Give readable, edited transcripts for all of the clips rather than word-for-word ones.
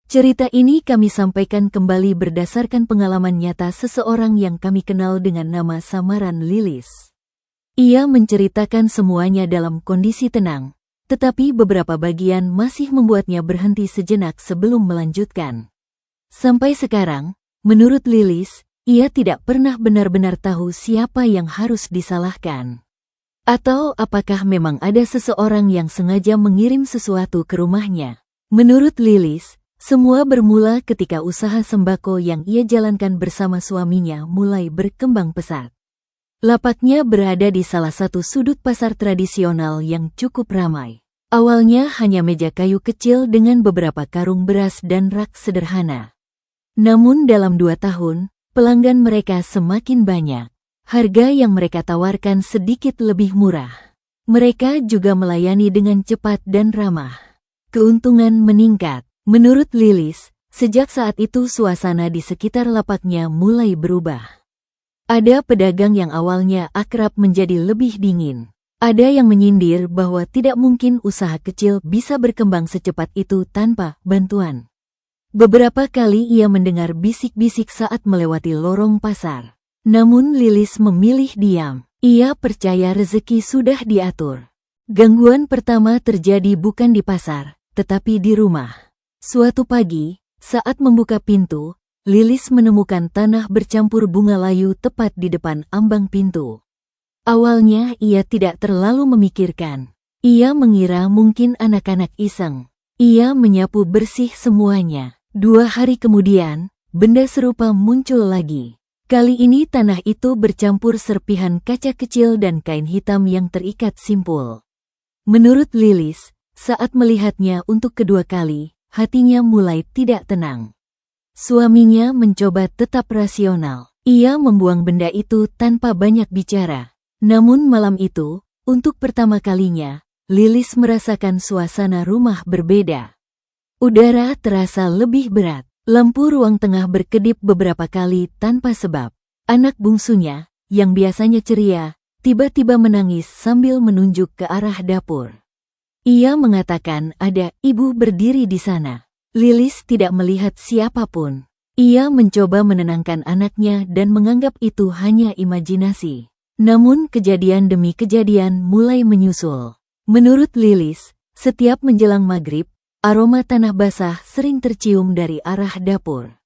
Cerita ini kami sampaikan kembali berdasarkan pengalaman nyata seseorang yang kami kenal dengan nama samaran Lilis. Ia menceritakan semuanya dalam kondisi tenang, tetapi beberapa bagian masih membuatnya berhenti sejenak sebelum melanjutkan. Sampai sekarang, menurut Lilis, ia tidak pernah benar-benar tahu siapa yang harus disalahkan. Atau apakah memang ada seseorang yang sengaja mengirim sesuatu ke rumahnya. Menurut Lilis, semua bermula ketika usaha sembako yang ia jalankan bersama suaminya mulai berkembang pesat. Lapaknya berada di salah satu sudut pasar tradisional yang cukup ramai. Awalnya hanya meja kayu kecil dengan beberapa karung beras dan rak sederhana. Namun dalam 2 tahun, pelanggan mereka semakin banyak. Harga yang mereka tawarkan sedikit lebih murah. Mereka juga melayani dengan cepat dan ramah. Keuntungan meningkat. Menurut Lilis, sejak saat itu suasana di sekitar lapaknya mulai berubah. Ada pedagang yang awalnya akrab menjadi lebih dingin. Ada yang menyindir bahwa tidak mungkin usaha kecil bisa berkembang secepat itu tanpa bantuan. Beberapa kali ia mendengar bisik-bisik saat melewati lorong pasar. Namun Lilis memilih diam. Ia percaya rezeki sudah diatur. Gangguan pertama terjadi bukan di pasar, tetapi di rumah. Suatu pagi, saat membuka pintu, Lilis menemukan tanah bercampur bunga layu tepat di depan ambang pintu. Awalnya ia tidak terlalu memikirkan. Ia mengira mungkin anak-anak iseng. Ia menyapu bersih semuanya. 2 hari kemudian, benda serupa muncul lagi. Kali ini tanah itu bercampur serpihan kaca kecil dan kain hitam yang terikat simpul. Menurut Lilis, saat melihatnya untuk kedua kali, hatinya mulai tidak tenang. Suaminya mencoba tetap rasional. Ia membuang benda itu tanpa banyak bicara. Namun malam itu, untuk pertama kalinya, Lilis merasakan suasana rumah berbeda. Udara terasa lebih berat. Lampu ruang tengah berkedip beberapa kali tanpa sebab. Anak bungsunya, yang biasanya ceria, tiba-tiba menangis sambil menunjuk ke arah dapur. Ia mengatakan ada ibu berdiri di sana. Lilis tidak melihat siapapun. Ia mencoba menenangkan anaknya dan menganggap itu hanya imajinasi. Namun kejadian demi kejadian mulai menyusul. Menurut Lilis, setiap menjelang maghrib, aroma tanah basah sering tercium dari arah dapur.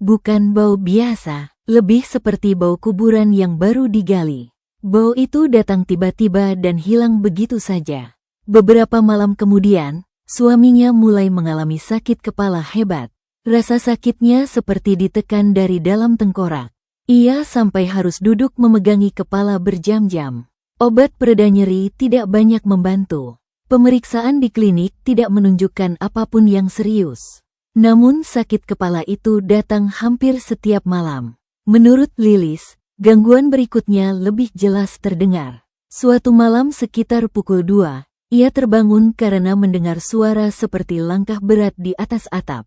Bukan bau biasa, lebih seperti bau kuburan yang baru digali. Bau itu datang tiba-tiba dan hilang begitu saja. Beberapa malam kemudian, suaminya mulai mengalami sakit kepala hebat. Rasa sakitnya seperti ditekan dari dalam tengkorak. Ia sampai harus duduk memegangi kepala berjam-jam. Obat pereda nyeri tidak banyak membantu. Pemeriksaan di klinik tidak menunjukkan apapun yang serius. Namun sakit kepala itu datang hampir setiap malam. Menurut Lilis, gangguan berikutnya lebih jelas terdengar. Suatu malam sekitar pukul 2, ia terbangun karena mendengar suara seperti langkah berat di atas atap.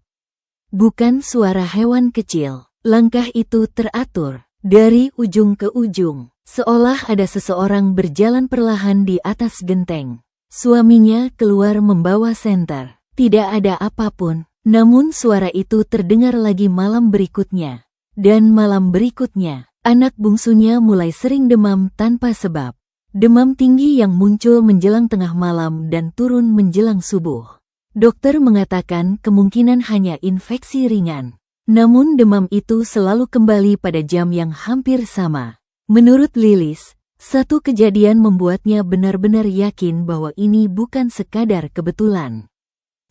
Bukan suara hewan kecil. Langkah itu teratur dari ujung ke ujung, seolah ada seseorang berjalan perlahan di atas genteng. Suaminya keluar membawa senter. Tidak ada apapun, namun suara itu terdengar lagi malam berikutnya. Dan malam berikutnya, anak bungsunya mulai sering demam tanpa sebab. Demam tinggi yang muncul menjelang tengah malam dan turun menjelang subuh. Dokter mengatakan kemungkinan hanya infeksi ringan. Namun demam itu selalu kembali pada jam yang hampir sama. Menurut Lilis, satu kejadian membuatnya benar-benar yakin bahwa ini bukan sekadar kebetulan.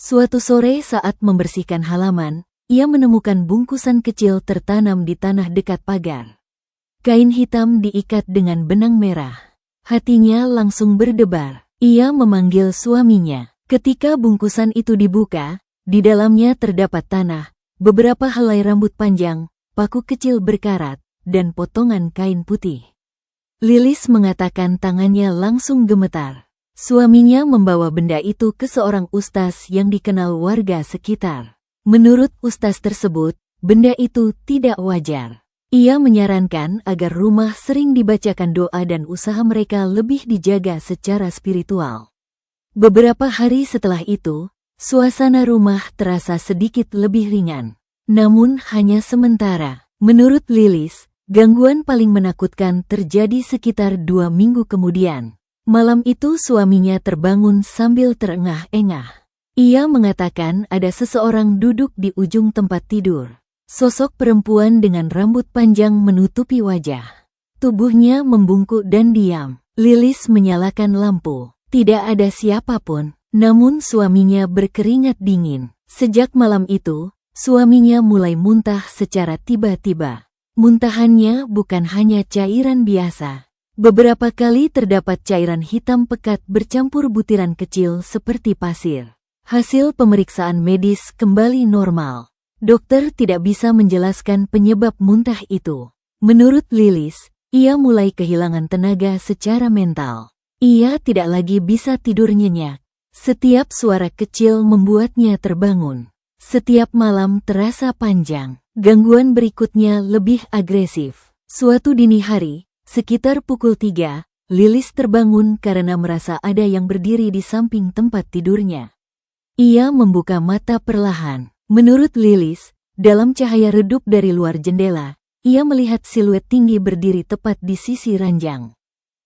Suatu sore saat membersihkan halaman, ia menemukan bungkusan kecil tertanam di tanah dekat pagar. Kain hitam diikat dengan benang merah. Hatinya langsung berdebar. Ia memanggil suaminya. Ketika bungkusan itu dibuka, di dalamnya terdapat tanah, beberapa helai rambut panjang, paku kecil berkarat, dan potongan kain putih. Lilis mengatakan tangannya langsung gemetar. Suaminya membawa benda itu ke seorang ustaz yang dikenal warga sekitar. Menurut ustaz tersebut, benda itu tidak wajar. Ia menyarankan agar rumah sering dibacakan doa dan usaha mereka lebih dijaga secara spiritual. Beberapa hari setelah itu, Suasana rumah terasa sedikit lebih ringan. Namun hanya sementara. Menurut Lilis, gangguan paling menakutkan terjadi sekitar 2 minggu kemudian. Malam itu suaminya terbangun sambil terengah-engah. Ia mengatakan ada seseorang duduk di ujung tempat tidur. Sosok perempuan dengan rambut panjang menutupi wajah. Tubuhnya membungkuk dan diam. Lilis menyalakan lampu. Tidak ada siapapun, namun suaminya berkeringat dingin. Sejak malam itu, suaminya mulai muntah secara tiba-tiba. Muntahannya bukan hanya cairan biasa. Beberapa kali terdapat cairan hitam pekat bercampur butiran kecil seperti pasir. Hasil pemeriksaan medis kembali normal. Dokter tidak bisa menjelaskan penyebab muntah itu. Menurut Lilis, ia mulai kehilangan tenaga secara mental. Ia tidak lagi bisa tidur nyenyak. Setiap suara kecil membuatnya terbangun. Setiap malam terasa panjang. Gangguan berikutnya lebih agresif. Suatu dini hari, sekitar pukul 3, Lilis terbangun karena merasa ada yang berdiri di samping tempat tidurnya. Ia membuka mata perlahan. Menurut Lilis, dalam cahaya redup dari luar jendela, ia melihat siluet tinggi berdiri tepat di sisi ranjang.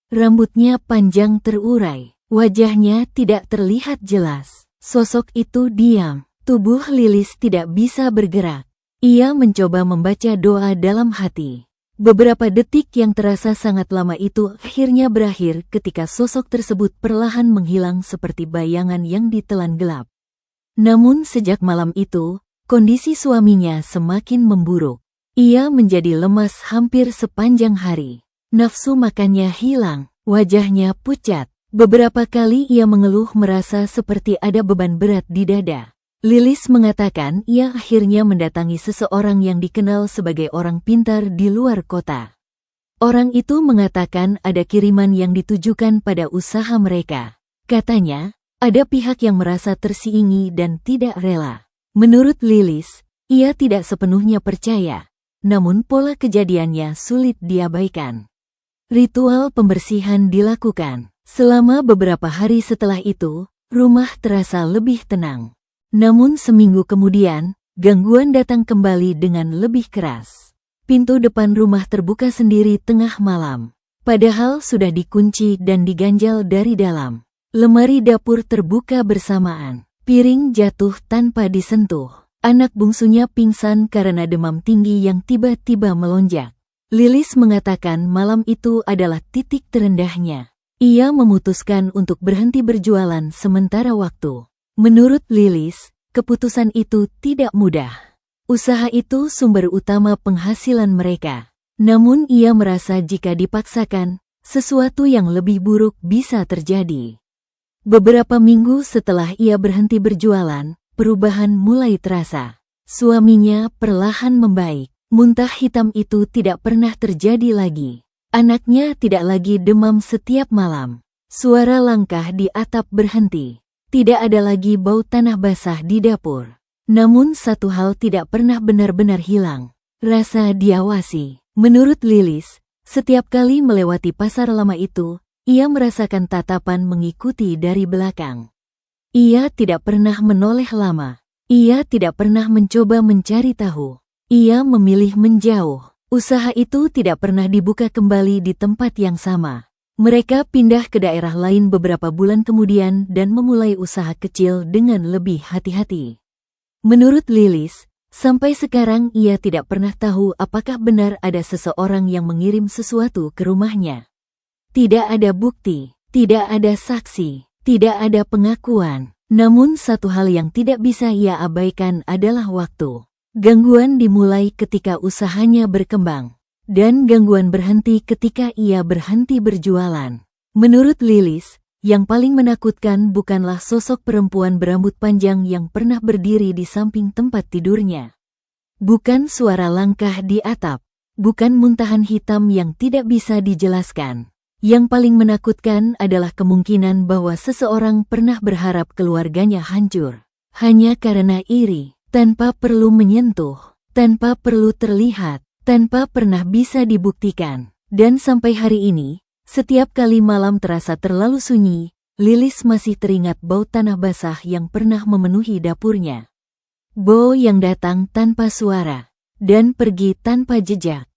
Rambutnya panjang terurai, wajahnya tidak terlihat jelas. Sosok itu diam, tubuh Lilis tidak bisa bergerak. Ia mencoba membaca doa dalam hati. Beberapa detik yang terasa sangat lama itu akhirnya berakhir ketika sosok tersebut perlahan menghilang seperti bayangan yang ditelan gelap. Namun sejak malam itu, kondisi suaminya semakin memburuk. Ia menjadi lemas hampir sepanjang hari. Nafsu makannya hilang, wajahnya pucat. Beberapa kali ia mengeluh merasa seperti ada beban berat di dada. Lilis mengatakan ia akhirnya mendatangi seseorang yang dikenal sebagai orang pintar di luar kota. Orang itu mengatakan ada kiriman yang ditujukan pada usaha mereka. Katanya, ada pihak yang merasa tersiingi dan tidak rela. Menurut Lilis, ia tidak sepenuhnya percaya, namun pola kejadiannya sulit diabaikan. Ritual pembersihan dilakukan. Selama beberapa hari setelah itu, rumah terasa lebih tenang. Namun seminggu kemudian, gangguan datang kembali dengan lebih keras. Pintu depan rumah terbuka sendiri tengah malam. Padahal sudah dikunci dan diganjal dari dalam. Lemari dapur terbuka bersamaan. Piring jatuh tanpa disentuh. Anak bungsunya pingsan karena demam tinggi yang tiba-tiba melonjak. Lilis mengatakan malam itu adalah titik terendahnya. Ia memutuskan untuk berhenti berjualan sementara waktu. Menurut Lilis, keputusan itu tidak mudah. Usaha itu sumber utama penghasilan mereka. Namun ia merasa jika dipaksakan, sesuatu yang lebih buruk bisa terjadi. Beberapa minggu setelah ia berhenti berjualan, perubahan mulai terasa. Suaminya perlahan membaik. Muntah hitam itu tidak pernah terjadi lagi. Anaknya tidak lagi demam setiap malam. Suara langkah di atap berhenti. Tidak ada lagi bau tanah basah di dapur. Namun satu hal tidak pernah benar-benar hilang. Rasa diawasi. Menurut Lilis, setiap kali melewati pasar lama itu, ia merasakan tatapan mengikuti dari belakang. Ia tidak pernah menoleh lama. Ia tidak pernah mencoba mencari tahu. Ia memilih menjauh. Usaha itu tidak pernah dibuka kembali di tempat yang sama. Mereka pindah ke daerah lain beberapa bulan kemudian dan memulai usaha kecil dengan lebih hati-hati. Menurut Lilis, sampai sekarang ia tidak pernah tahu apakah benar ada seseorang yang mengirim sesuatu ke rumahnya. Tidak ada bukti, tidak ada saksi, tidak ada pengakuan. Namun satu hal yang tidak bisa ia abaikan adalah waktu. Gangguan dimulai ketika usahanya berkembang. Dan gangguan berhenti ketika ia berhenti berjualan. Menurut Lilis, yang paling menakutkan bukanlah sosok perempuan berambut panjang yang pernah berdiri di samping tempat tidurnya. Bukan suara langkah di atap. Bukan muntahan hitam yang tidak bisa dijelaskan. Yang paling menakutkan adalah kemungkinan bahwa seseorang pernah berharap keluarganya hancur. Hanya karena iri, tanpa perlu menyentuh, tanpa perlu terlihat. Tanpa pernah bisa dibuktikan. Dan sampai hari ini, setiap kali malam terasa terlalu sunyi, Lilis masih teringat bau tanah basah yang pernah memenuhi dapurnya. Bau yang datang tanpa suara dan pergi tanpa jejak.